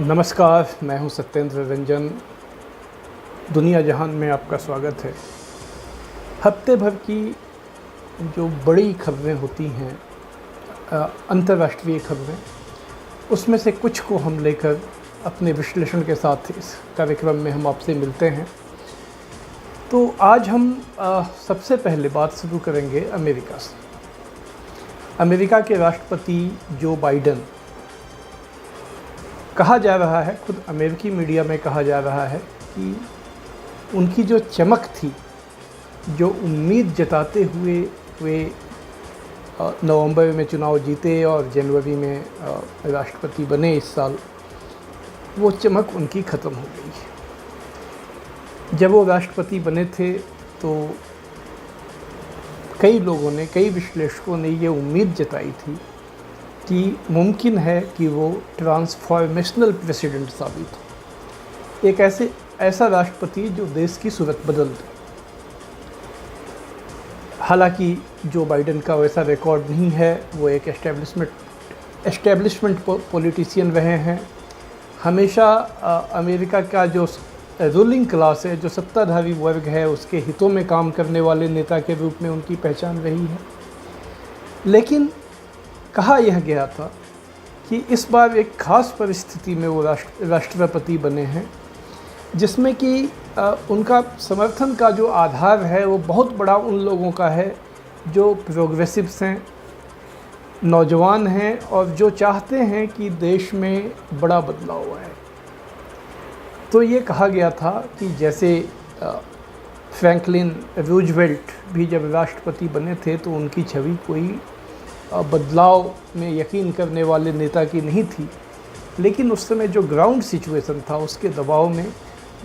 नमस्कार, मैं हूं सत्येंद्र रंजन। दुनिया जहान में आपका स्वागत है। हफ्ते भर की जो बड़ी खबरें होती हैं, अंतर्राष्ट्रीय खबरें, उसमें से कुछ को हम लेकर अपने विश्लेषण के साथ इस कार्यक्रम में हम आपसे मिलते हैं। तो आज हम सबसे पहले बात शुरू करेंगे अमेरिका से। अमेरिका के राष्ट्रपति जो बाइडेन, कहा जा रहा है, खुद अमेरिकी मीडिया में कहा जा रहा है कि उनकी जो चमक थी, जो उम्मीद जताते हुए वे नवंबर में चुनाव जीते और जनवरी में राष्ट्रपति बने इस साल, वो चमक उनकी ख़त्म हो गई। जब वो राष्ट्रपति बने थे तो कई लोगों ने, कई विश्लेषकों ने ये उम्मीद जताई थी कि मुमकिन है कि वो ट्रांसफॉर्मेशनल प्रेसिडेंट साबित हो, एक ऐसा राष्ट्रपति जो देश की सूरत बदल दे। हालांकि जो बाइडेन का वैसा रिकॉर्ड नहीं है, वो एक एस्टेब्लिशमेंट पॉलिटिशियन रहे हैं। हमेशा अमेरिका का जो रूलिंग क्लास है, जो सत्ताधारी वर्ग है, उसके हितों में काम करने वाले नेता के रूप में उनकी पहचान रही है। लेकिन कहा यह गया था कि इस बार एक ख़ास परिस्थिति में वो राष्ट्रपति बने हैं, जिसमें कि उनका समर्थन का जो आधार है वो बहुत बड़ा उन लोगों का है जो प्रोग्रेसिव्स हैं, नौजवान हैं और जो चाहते हैं कि देश में बड़ा बदलाव आए। तो ये कहा गया था कि जैसे फ्रैंकलिन रूजवेल्ट भी जब राष्ट्रपति बने थे तो उनकी छवि कोई बदलाव में यकीन करने वाले नेता की नहीं थी, लेकिन उस समय जो ग्राउंड सिचुएशन था उसके दबाव में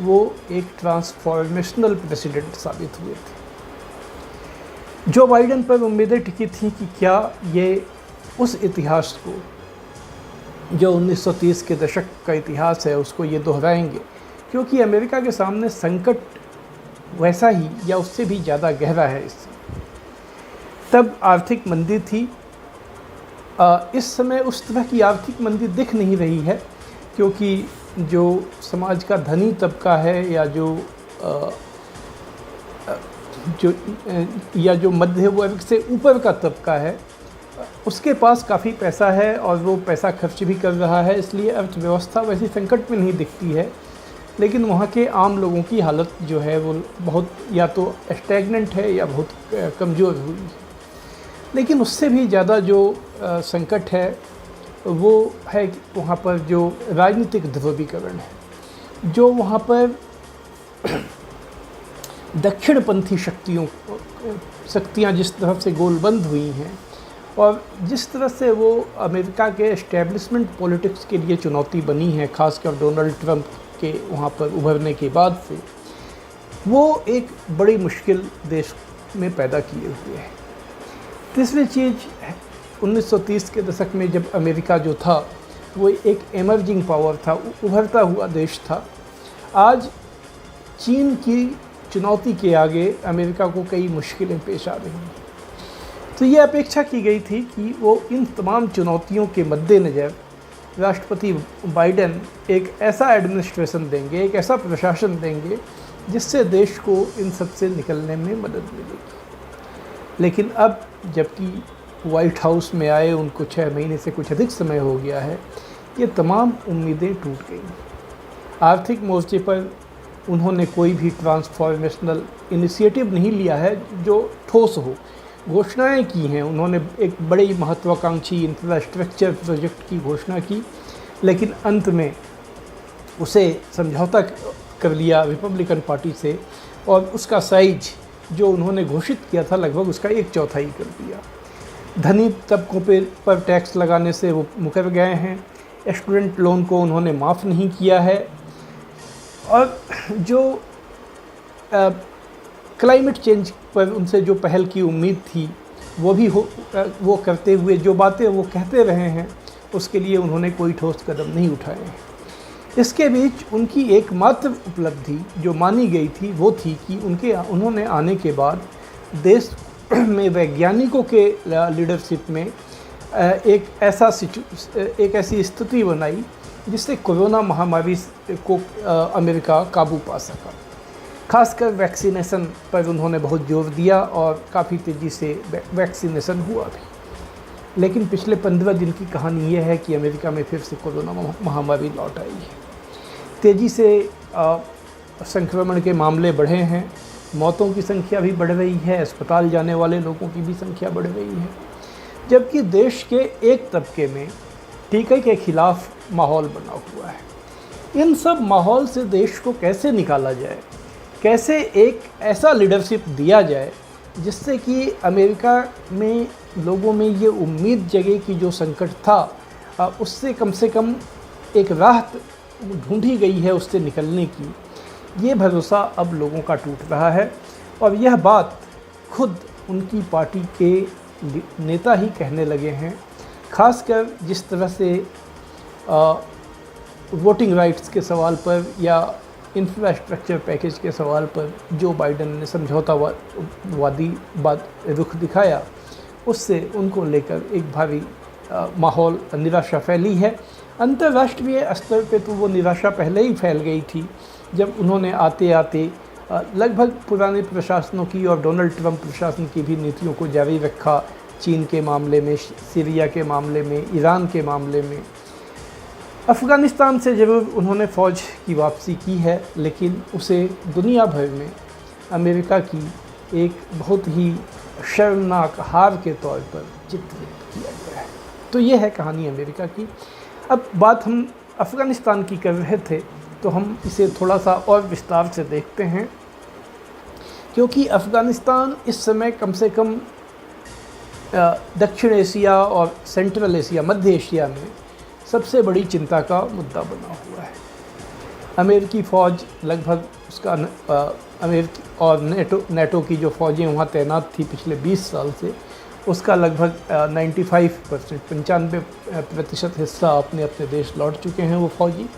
वो एक ट्रांसफॉर्मेशनल प्रेसिडेंट साबित हुए थे। जो बाइडेन पर उम्मीदें टिकी थी कि क्या ये उस इतिहास को, जो 1930 के दशक का इतिहास है, उसको ये दोहराएंगे, क्योंकि अमेरिका के सामने संकट वैसा ही या उससे भी ज़्यादा गहरा है इस समय। तब आर्थिक मंदी थी। इस समय उस तरह की आर्थिक मंदी दिख नहीं रही है, क्योंकि जो समाज का धनी तबका है या जो मध्य वर्ग से ऊपर का तबका है, उसके पास काफ़ी पैसा है और वो पैसा खर्च भी कर रहा है, इसलिए अर्थव्यवस्था वैसी संकट में नहीं दिखती है। लेकिन वहाँ के आम लोगों की हालत जो है वो बहुत या तो स्टैग्नेंट है या बहुत कमज़ोर हुई है। लेकिन उससे भी ज़्यादा जो संकट है वो है कि वहाँ पर जो राजनीतिक ध्रुवीकरण है, जो वहाँ पर दक्षिणपंथी शक्तियाँ जिस तरफ से गोलबंद हुई हैं और जिस तरह से वो अमेरिका के एस्टेब्लिशमेंट पॉलिटिक्स के लिए चुनौती बनी है, खासकर डोनाल्ड ट्रंप के वहाँ पर उभरने के बाद से, वो एक बड़ी मुश्किल देश में पैदा किए हुए है। तीसरी चीज़, 1930 के दशक में जब अमेरिका जो था वो एक एमर्जिंग पावर था, उभरता हुआ देश था। आज चीन की चुनौती के आगे अमेरिका को कई मुश्किलें पेश आ रही हैं। तो ये अपेक्षा की गई थी कि वो इन तमाम चुनौतियों के मद्देनज़र राष्ट्रपति बाइडेन एक ऐसा एडमिनिस्ट्रेशन देंगे, एक ऐसा प्रशासन देंगे जिससे देश को इन सब से निकलने में मदद मिलेगी। लेकिन अब जबकि वाइट हाउस में आए उनको 6 महीने से कुछ अधिक समय हो गया है, ये तमाम उम्मीदें टूट गई। आर्थिक मोर्चे पर उन्होंने कोई भी ट्रांसफॉर्मेशनल इनिशिएटिव नहीं लिया है जो ठोस हो। घोषणाएं की हैं, उन्होंने एक बड़ी महत्वाकांक्षी इंफ्रास्ट्रक्चर प्रोजेक्ट की घोषणा की, लेकिन अंत में उसे समझौता कर लिया रिपब्लिकन पार्टी से और उसका साइज जो उन्होंने घोषित किया था लगभग उसका 1/4 कर दिया। धनी तबकों पर टैक्स लगाने से वो मुकर गए हैं। स्टूडेंट लोन को उन्होंने माफ़ नहीं किया है और जो क्लाइमेट चेंज पर उनसे जो पहल की उम्मीद थी वो करते हुए जो बातें वो कहते रहे हैं, उसके लिए उन्होंने कोई ठोस कदम नहीं उठाए हैं। इसके बीच उनकी एकमात्र उपलब्धि जो मानी गई थी वो थी कि उन्होंने आने के बाद देश में वैज्ञानिकों के लीडरशिप में एक ऐसी स्थिति बनाई जिससे कोरोना महामारी को अमेरिका काबू पा सका। खासकर वैक्सीनेशन पर उन्होंने बहुत जोर दिया और काफ़ी तेज़ी से वैक्सीनेशन हुआ भी। लेकिन पिछले 15 दिन की कहानी ये है कि अमेरिका में फिर से कोरोना महामारी लौट आई है। तेज़ी से संक्रमण के मामले बढ़े हैं, मौतों की संख्या भी बढ़ रही है, अस्पताल जाने वाले लोगों की भी संख्या बढ़ रही है, जबकि देश के एक तबके में टीके के खिलाफ माहौल बना हुआ है। इन सब माहौल से देश को कैसे निकाला जाए, कैसे एक ऐसा लीडरशिप दिया जाए जिससे कि अमेरिका में लोगों में ये उम्मीद जगे कि जो संकट था उससे कम से कम एक राहत ढूंढी गई है उससे निकलने की, ये भरोसा अब लोगों का टूट रहा है। और यह बात खुद उनकी पार्टी के नेता ही कहने लगे हैं, खासकर जिस तरह से वोटिंग राइट्स के सवाल पर या इंफ्रास्ट्रक्चर पैकेज के सवाल पर जो बाइडेन ने समझौतावादी रुख दिखाया, उससे उनको लेकर एक भारी माहौल निराशा फैली है। अंतर्राष्ट्रीय स्तर पे तो वो निराशा पहले ही फैल गई थी जब उन्होंने आते आते लगभग पुराने प्रशासनों की और डोनाल्ड ट्रंप प्रशासन की भी नीतियों को जारी रखा। चीन के मामले में, सीरिया के मामले में, ईरान के मामले में। अफ़गानिस्तान से ज़रूर उन्होंने फ़ौज की वापसी की है, लेकिन उसे दुनिया भर में अमेरिका की एक बहुत ही शर्मनाक हार के तौर पर चित्रित किया गया है। तो ये है कहानी अमेरिका की। अब बात हम अफ़गानिस्तान की कर रहे थे, तो हम इसे थोड़ा सा और विस्तार से देखते हैं, क्योंकि अफ़गानिस्तान इस समय कम से कम दक्षिण एशिया और सेंट्रल एशिया, मध्य एशिया में सबसे बड़ी चिंता का मुद्दा बना हुआ है। अमेरिकी फ़ौज लगभग उसका अमेरिकी और नेटो की जो फ़ौजें वहाँ तैनात थी पिछले 20 साल से, उसका लगभग 95% हिस्सा अपने देश लौट चुके हैं वो फ़ौजी।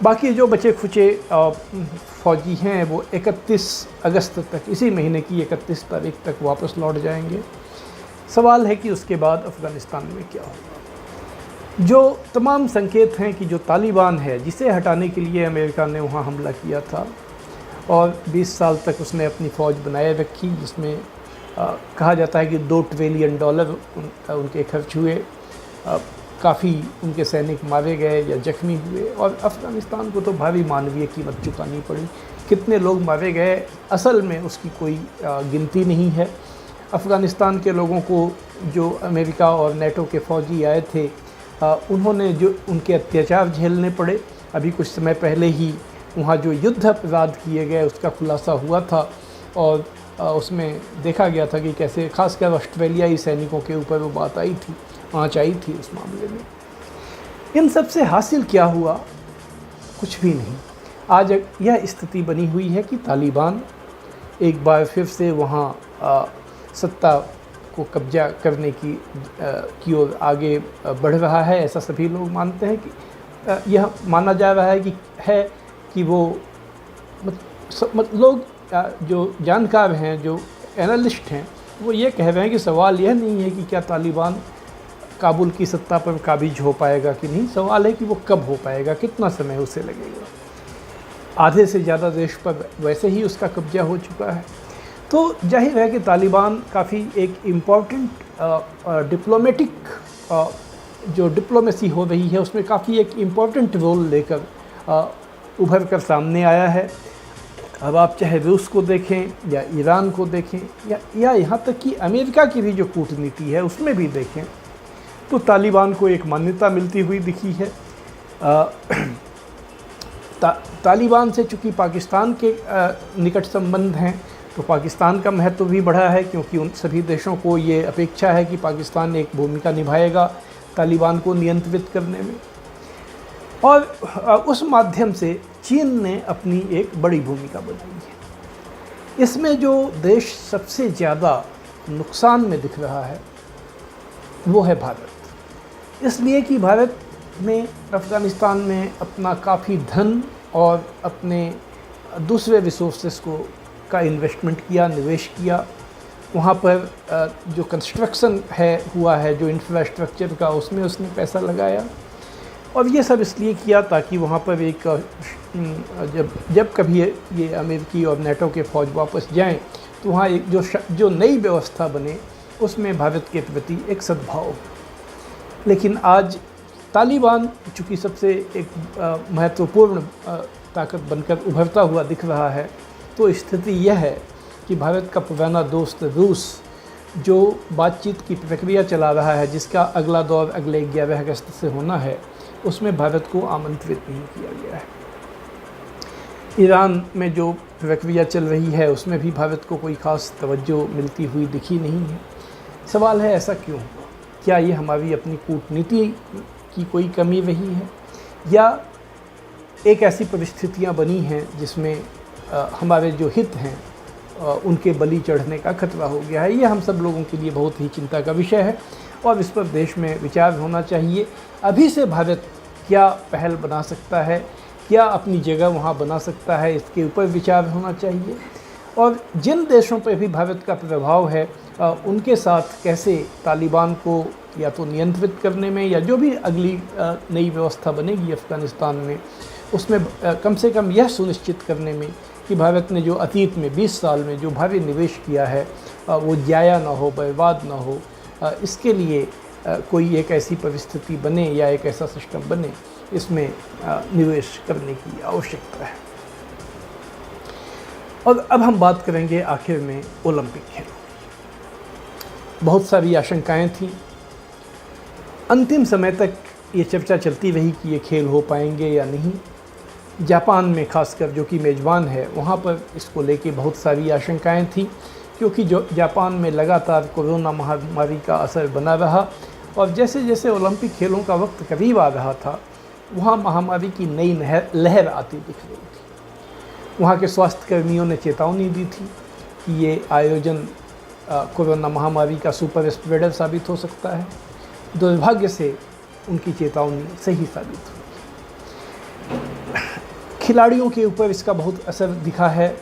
बाकी जो बचे खुचे फ़ौजी हैं वो 31 अगस्त तक, इसी महीने की 31 तारीख तक वापस लौट जाएंगे। सवाल है कि उसके बाद अफ़गानिस्तान में क्या होगा। जो तमाम संकेत हैं कि जो तालिबान है, जिसे हटाने के लिए अमेरिका ने वहाँ हमला किया था और 20 साल तक उसने अपनी फ़ौज बनाए रखी, जिसमें कहा जाता है कि $2 ट्रिलियन उनके खर्च हुए, काफ़ी उनके सैनिक मारे गए या जख्मी हुए, और अफ़गानिस्तान को तो भारी मानवीय कीमत चुकानी पड़ी। कितने लोग मारे गए असल में उसकी कोई गिनती नहीं है। अफ़गानिस्तान के लोगों को जो अमेरिका और नेटो के फ़ौजी आए थे, उन्होंने जो उनके अत्याचार झेलने पड़े। अभी कुछ समय पहले ही वहाँ जो युद्ध अपराध किए गए उसका खुलासा हुआ था, और उसमें देखा गया था कि कैसे खासकर ऑस्ट्रेलियाई सैनिकों के ऊपर वो बात आई थी, आँच आई थी उस मामले में। इन सब से हासिल क्या हुआ? कुछ भी नहीं। आज यह स्थिति बनी हुई है कि तालिबान एक बार फिर से वहाँ सत्ता को कब्जा करने की ओर आगे बढ़ रहा है। ऐसा सभी लोग मानते हैं कि यह माना जा रहा है कि वो लोग जो जानकार हैं, जो एनालिस्ट हैं, वो ये कह रहे हैं कि सवाल यह नहीं है कि क्या तालिबान काबुल की सत्ता पर काबिज हो पाएगा कि नहीं, सवाल है कि वो कब हो पाएगा, कितना समय उसे लगेगा। आधे से ज़्यादा देश पर वैसे ही उसका कब्जा हो चुका है। तो जाहिर है कि तालिबान काफ़ी एक इम्पॉर्टेंट डिप्लोमेटिक जो डिप्लोमेसी हो रही है उसमें काफ़ी एक इम्पॉर्टेंट रोल लेकर उभर कर सामने आया है। अब आप चाहे रूस को देखें या ईरान को देखें या यहाँ तक कि अमेरिका की भी जो कूटनीति है उसमें भी देखें, तो तालिबान को एक मान्यता मिलती हुई दिखी है। तालिबान से चूँकि पाकिस्तान के निकट संबंध हैं, तो पाकिस्तान का महत्व भी बढ़ा है, क्योंकि उन सभी देशों को ये अपेक्षा है कि पाकिस्तान एक भूमिका निभाएगा तालिबान को नियंत्रित करने में, और उस माध्यम से चीन ने अपनी एक बड़ी भूमिका बनाई है। इसमें जो देश सबसे ज़्यादा नुकसान में दिख रहा है वो है भारत, इसलिए कि भारत ने अफ़गानिस्तान में अपना काफ़ी धन और अपने दूसरे रिसोर्सेस का इन्वेस्टमेंट किया, निवेश किया। वहाँ पर जो कंस्ट्रक्शन हुआ है जो इंफ्रास्ट्रक्चर का, उसमें उसने पैसा लगाया। और ये सब इसलिए किया ताकि वहाँ पर एक जब कभी ये अमेरिकी और नेटो के फ़ौज वापस जाएं तो वहाँ एक जो नई व्यवस्था बने उसमें भारत के प्रति एक सद्भाव हो। लेकिन आज तालिबान चूँकि सबसे एक महत्वपूर्ण ताकत बनकर उभरता हुआ दिख रहा है, तो स्थिति यह है कि भारत का पुराना दोस्त रूस जो बातचीत की प्रक्रिया चला रहा है, जिसका अगला दौर अगले 11 अगस्त से होना है, उसमें भारत को आमंत्रित नहीं किया गया है। ईरान में जो प्रक्रिया चल रही है उसमें भी भारत को कोई ख़ास तवज्जो मिलती हुई दिखी नहीं है। सवाल है ऐसा क्यों? क्या ये हमारी अपनी कूटनीति की कोई कमी रही है, या एक ऐसी परिस्थितियां बनी हैं जिसमें हमारे जो हित हैं उनके बलि चढ़ने का खतरा हो गया है? ये हम सब लोगों के लिए बहुत ही चिंता का विषय है और इस पर देश में विचार होना चाहिए। अभी से भारत क्या पहल बना सकता है, क्या अपनी जगह वहाँ बना सकता है, इसके ऊपर विचार होना चाहिए। और जिन देशों पर भी भारत का प्रभाव है उनके साथ कैसे तालिबान को या तो नियंत्रित करने में, या जो भी अगली नई व्यवस्था बनेगी अफ़गानिस्तान में, उसमें कम से कम यह सुनिश्चित करने में कि भारत ने जो अतीत में 20 साल में जो भारी निवेश किया है वो जाया ना हो, बर्बाद ना हो, इसके लिए कोई एक ऐसी परिस्थिति बने या एक ऐसा सिस्टम बने, इसमें निवेश करने की आवश्यकता है। और अब हम बात करेंगे आखिर में ओलंपिक खेलों। बहुत सारी आशंकाएं थीं, अंतिम समय तक ये चर्चा चलती रही कि ये खेल हो पाएंगे या नहीं। जापान में खासकर जो कि मेज़बान है, वहाँ पर इसको लेके बहुत सारी आशंकाएं थीं, क्योंकि जो जापान में लगातार कोरोना महामारी का असर बना रहा और जैसे जैसे ओलंपिक खेलों का वक्त करीब आ रहा था, वहाँ महामारी की नई लहर आती दिख रही थी। वहाँ के स्वास्थ्य कर्मियों ने चेतावनी दी थी कि ये आयोजन कोरोना महामारी का सुपर स्प्रेडर साबित हो सकता है। दुर्भाग्य से उनकी चेतावनी सही साबित हुई। खिलाड़ियों के ऊपर इसका बहुत असर दिखा है।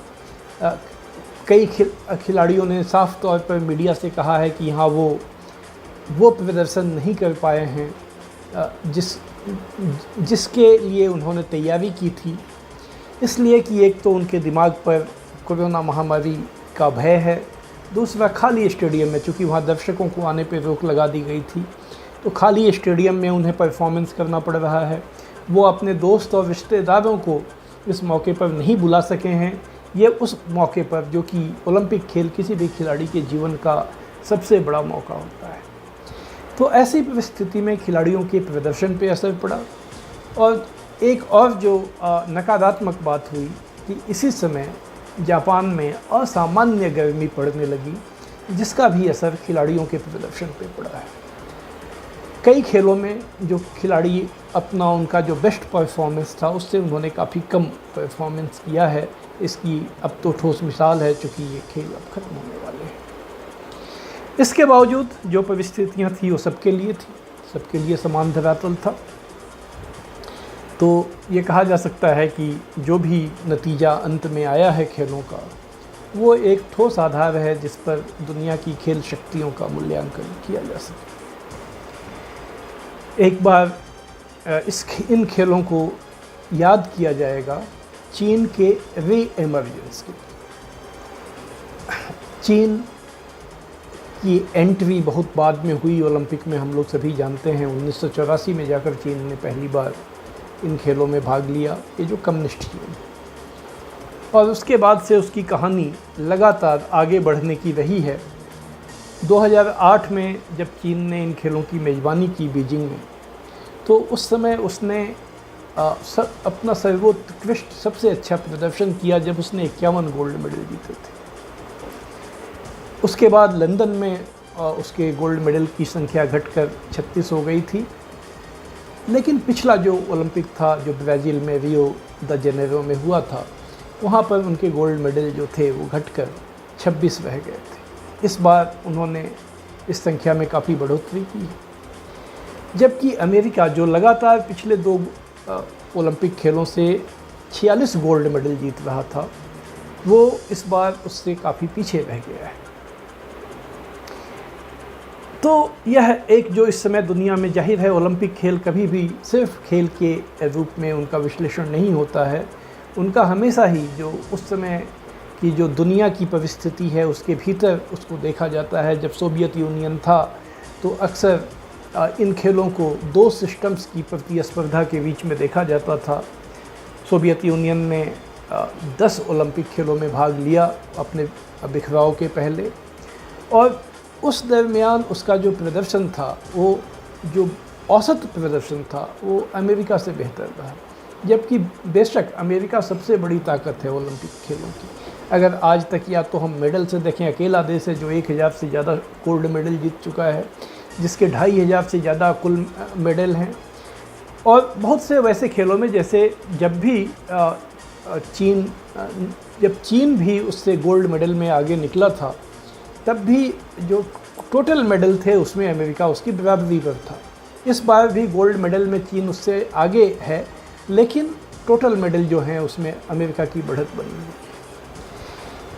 कई खिलाड़ियों ने साफ तौर पर मीडिया से कहा है कि हाँ वो प्रदर्शन नहीं कर पाए हैं जिसके लिए उन्होंने तैयारी की थी, इसलिए कि एक तो उनके दिमाग पर कोरोना महामारी का भय है, दूसरा खाली स्टेडियम में, चूँकि वहाँ दर्शकों को आने पर रोक लगा दी गई थी, तो खाली स्टेडियम में उन्हें परफॉर्मेंस करना पड़ रहा है। वो अपने दोस्त और रिश्तेदारों को इस मौके पर नहीं बुला सके हैं। ये उस मौके पर जो कि ओलंपिक खेल किसी भी खिलाड़ी के जीवन का सबसे बड़ा मौका होता है। तो ऐसी परिस्थिति में खिलाड़ियों के प्रदर्शन पे असर पड़ा। और एक और जो नकारात्मक बात हुई कि इसी समय जापान में असामान्य गर्मी पड़ने लगी, जिसका भी असर खिलाड़ियों के प्रदर्शन पे पड़ा है। कई खेलों में जो खिलाड़ी अपना उनका जो बेस्ट परफॉर्मेंस था उससे उन्होंने काफ़ी कम परफॉर्मेंस किया है। इसकी अब तो ठोस मिसाल है, चूँकि ये खेल अब खत्म होने वाले हैं। इसके बावजूद जो परिस्थितियाँ थी वो सबके लिए थी, सबके लिए समान धरातल था। तो ये कहा जा सकता है कि जो भी नतीजा अंत में आया है खेलों का, वो एक ठोस आधार है जिस पर दुनिया की खेल शक्तियों का मूल्यांकन किया जा सके। एक बार इन खेलों को याद किया जाएगा चीन के री एमर्जेंस के। चीन की एंट्री बहुत बाद में हुई ओलंपिक में, हम लोग सभी जानते हैं। 1984 में जाकर चीन ने पहली बार इन खेलों में भाग लिया, ये जो कम्युनिस्ट चीन। और उसके बाद से उसकी कहानी लगातार आगे बढ़ने की रही है। 2008 में जब चीन ने इन खेलों की मेज़बानी की बीजिंग में, तो उस समय उसने अपना सर्वोत्कृष्ट सबसे अच्छा प्रदर्शन किया जब उसने 51 गोल्ड मेडल जीते थे। उसके बाद लंदन में उसके गोल्ड मेडल की संख्या घटकर 36 हो गई थी। लेकिन पिछला जो ओलंपिक था, जो ब्राज़ील में रियो द जेनेरो में हुआ था, वहाँ पर उनके गोल्ड मेडल जो थे वो घटकर 26 रह गए थे। इस बार उन्होंने इस संख्या में काफ़ी बढ़ोतरी की है। जबकि अमेरिका, जो लगातार पिछले 2 ओलंपिक खेलों से 46 गोल्ड मेडल जीत रहा था, वो इस बार उससे काफ़ी पीछे रह गया है। तो यह एक जो इस समय दुनिया में जाहिर है, ओलंपिक खेल कभी भी सिर्फ खेल के रूप में उनका विश्लेषण नहीं होता है। उनका हमेशा ही जो उस समय की जो दुनिया की परिस्थिति है उसके भीतर उसको देखा जाता है। जब सोवियत यूनियन था तो अक्सर इन खेलों को दो सिस्टम्स की प्रतिस्पर्धा के बीच में देखा जाता था। सोवियत यूनियन ने 10 ओलंपिक खेलों में भाग लिया अपने बिखराव के पहले, और उस दरमियान उसका जो प्रदर्शन था, वो जो औसत प्रदर्शन था, वो अमेरिका से बेहतर रहा। जबकि बेशक अमेरिका सबसे बड़ी ताकत है ओलंपिक खेलों की। अगर आज तक या तो हम मेडल से देखें, अकेला देश है जो 1000 से ज़्यादा गोल्ड मेडल जीत चुका है, जिसके 2500 से ज़्यादा कुल मेडल हैं। और बहुत से वैसे खेलों में जैसे जब चीन भी उससे गोल्ड मेडल में आगे निकला था, तब भी जो टोटल मेडल थे उसमें अमेरिका उसकी बराबरी पर था। इस बार भी गोल्ड मेडल में चीन उससे आगे है, लेकिन टोटल मेडल जो हैं उसमें अमेरिका की बढ़त बनी हुई है।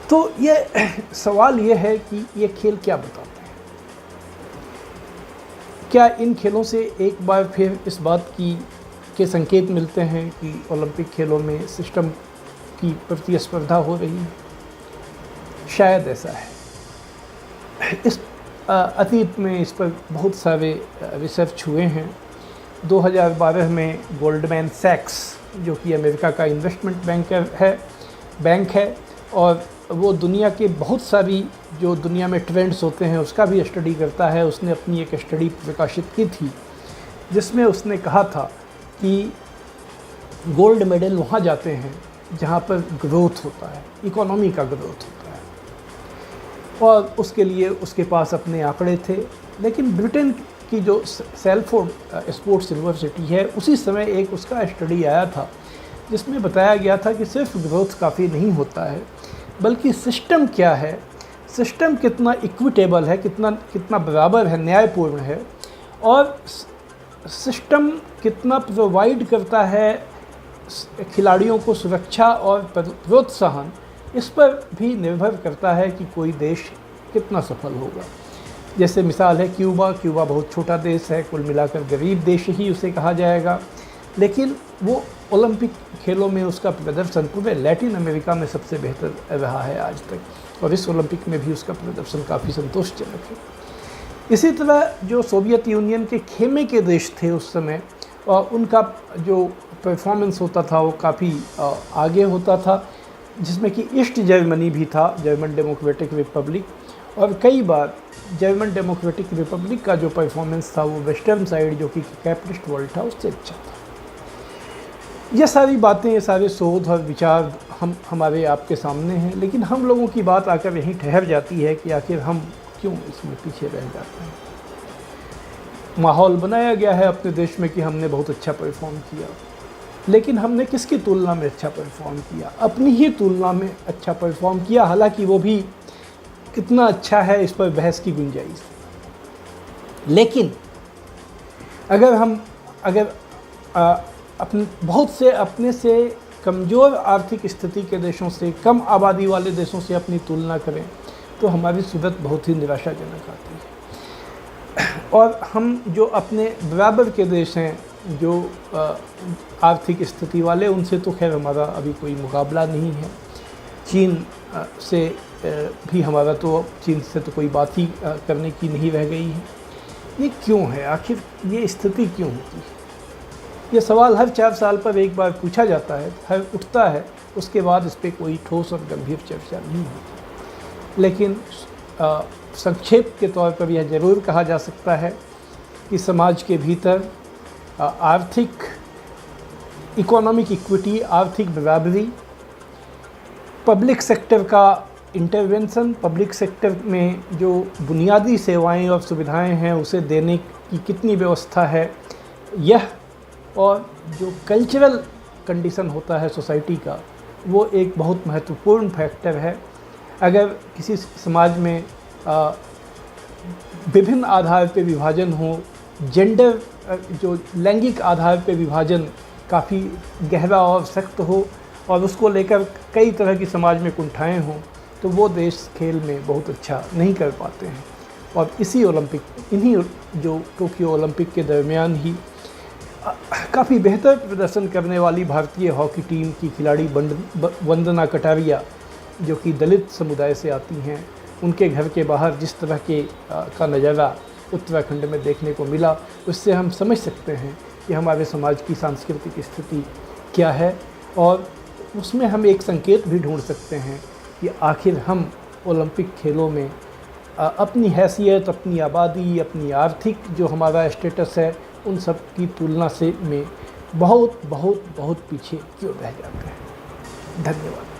तो ये सवाल ये है कि ये खेल क्या बताते हैं? क्या इन खेलों से एक बार फिर इस बात के संकेत मिलते हैं कि ओलंपिक खेलों में सिस्टम की प्रतिस्पर्धा हो रही है? शायद ऐसा है। इस अतीत में इस पर बहुत सारे रिसर्च हुए हैं। 2012 में गोल्डमैन सैक्स, जो कि अमेरिका का इन्वेस्टमेंट बैंक है और वो दुनिया के बहुत सारी जो दुनिया में ट्रेंड्स होते हैं उसका भी स्टडी करता है, उसने अपनी एक स्टडी प्रकाशित की थी जिसमें उसने कहा था कि गोल्ड मेडल वहाँ जाते हैं जहाँ पर ग्रोथ होता है, इकोनॉमी का ग्रोथ होता है, और उसके लिए उसके पास अपने आंकड़े थे। लेकिन ब्रिटेन की जो सैलफोर्ड स्पोर्ट्स यूनिवर्सिटी है, उसी समय एक उसका स्टडी आया था जिसमें बताया गया था कि सिर्फ ग्रोथ काफ़ी नहीं होता है, बल्कि सिस्टम क्या है, सिस्टम कितना इक्विटेबल है, कितना बराबर है, न्यायपूर्ण है, और सिस्टम कितना प्रोवाइड करता है खिलाड़ियों को सुरक्षा और प्रोत्साहन, इस पर भी निर्भर करता है कि कोई देश कितना सफल होगा। जैसे मिसाल है क्यूबा बहुत छोटा देश है, कुल मिलाकर गरीब देश ही उसे कहा जाएगा, लेकिन वो ओलंपिक खेलों में उसका प्रदर्शन पूरे लैटिन अमेरिका में सबसे बेहतर रहा है आज तक, और इस ओलंपिक में भी उसका प्रदर्शन काफ़ी संतोषजनक है। इसी तरह जो सोवियत यूनियन के खेमे के देश थे उस समय, और उनका जो परफॉर्मेंस होता था वो काफ़ी आगे होता था, जिसमें कि ईस्ट जर्मनी भी था, जर्मन डेमोक्रेटिक रिपब्लिक, और कई बार जर्मन डेमोक्रेटिक रिपब्लिक का जो परफॉर्मेंस था वो वेस्टर्न साइड जो कि कैपिटलिस्ट वर्ल्ड था उससे अच्छा था। ये सारी बातें, ये सारे शोध और विचार हमारे आपके सामने हैं, लेकिन हम लोगों की बात आकर यहीं ठहर जाती है कि आखिर हम क्यों इसमें पीछे रह जाते हैं। माहौल बनाया गया है अपने देश में कि हमने बहुत अच्छा परफॉर्म किया, लेकिन हमने किसकी तुलना में अच्छा परफॉर्म किया? अपनी ही तुलना में अच्छा परफॉर्म किया, हालांकि वो भी कितना अच्छा है इस पर बहस की गुंजाइश। लेकिन अगर अपने बहुत से अपने से कमज़ोर आर्थिक स्थिति के देशों से, कम आबादी वाले देशों से अपनी तुलना करें तो हमारी सूरत बहुत ही निराशाजनक आती है। और हम जो अपने बराबर के देश हैं, जो आर्थिक स्थिति वाले, उनसे तो खैर हमारा अभी कोई मुकाबला नहीं है। चीन से भी हमारा तो, चीन से तो कोई बात ही करने की नहीं रह गई है। ये क्यों है? आखिर ये स्थिति क्यों होती है? ये सवाल हर 4 साल पर एक बार पूछा जाता है, हर उठता है, उसके बाद इस पर कोई ठोस और गंभीर चर्चा नहीं होती। लेकिन संक्षेप के तौर पर यह ज़रूर कहा जा सकता है कि समाज के भीतर आर्थिक इकोनॉमिक इक्विटी, आर्थिक बराबरी, पब्लिक सेक्टर का इंटरवेंशन, पब्लिक सेक्टर में जो बुनियादी सेवाएं और सुविधाएं हैं उसे देने की कितनी व्यवस्था है, यह और जो कल्चरल कंडीशन होता है सोसाइटी का, वो एक बहुत महत्वपूर्ण फैक्टर है। अगर किसी समाज में विभिन्न आधार पे विभाजन हो, जेंडर जो लैंगिक आधार पे विभाजन काफ़ी गहरा और सख्त हो, और उसको लेकर कई तरह की समाज में कुंठाएं हों, तो वो देश खेल में बहुत अच्छा नहीं कर पाते हैं। और इन्हीं जो टोक्यो ओलंपिक के दरमियान ही काफ़ी बेहतर प्रदर्शन करने वाली भारतीय हॉकी टीम की खिलाड़ी वंदना कटारिया, जो कि दलित समुदाय से आती हैं, उनके घर के बाहर जिस तरह का नज़ारा उत्तराखंड में देखने को मिला, उससे हम समझ सकते हैं कि हमारे समाज की सांस्कृतिक स्थिति क्या है। और उसमें हम एक संकेत भी ढूंढ सकते हैं कि आखिर हम ओलंपिक खेलों में अपनी हैसियत, अपनी आबादी, अपनी आर्थिक जो हमारा स्टेटस है, उन सब की तुलना से में बहुत बहुत बहुत पीछे क्यों रह जाते हैं। धन्यवाद।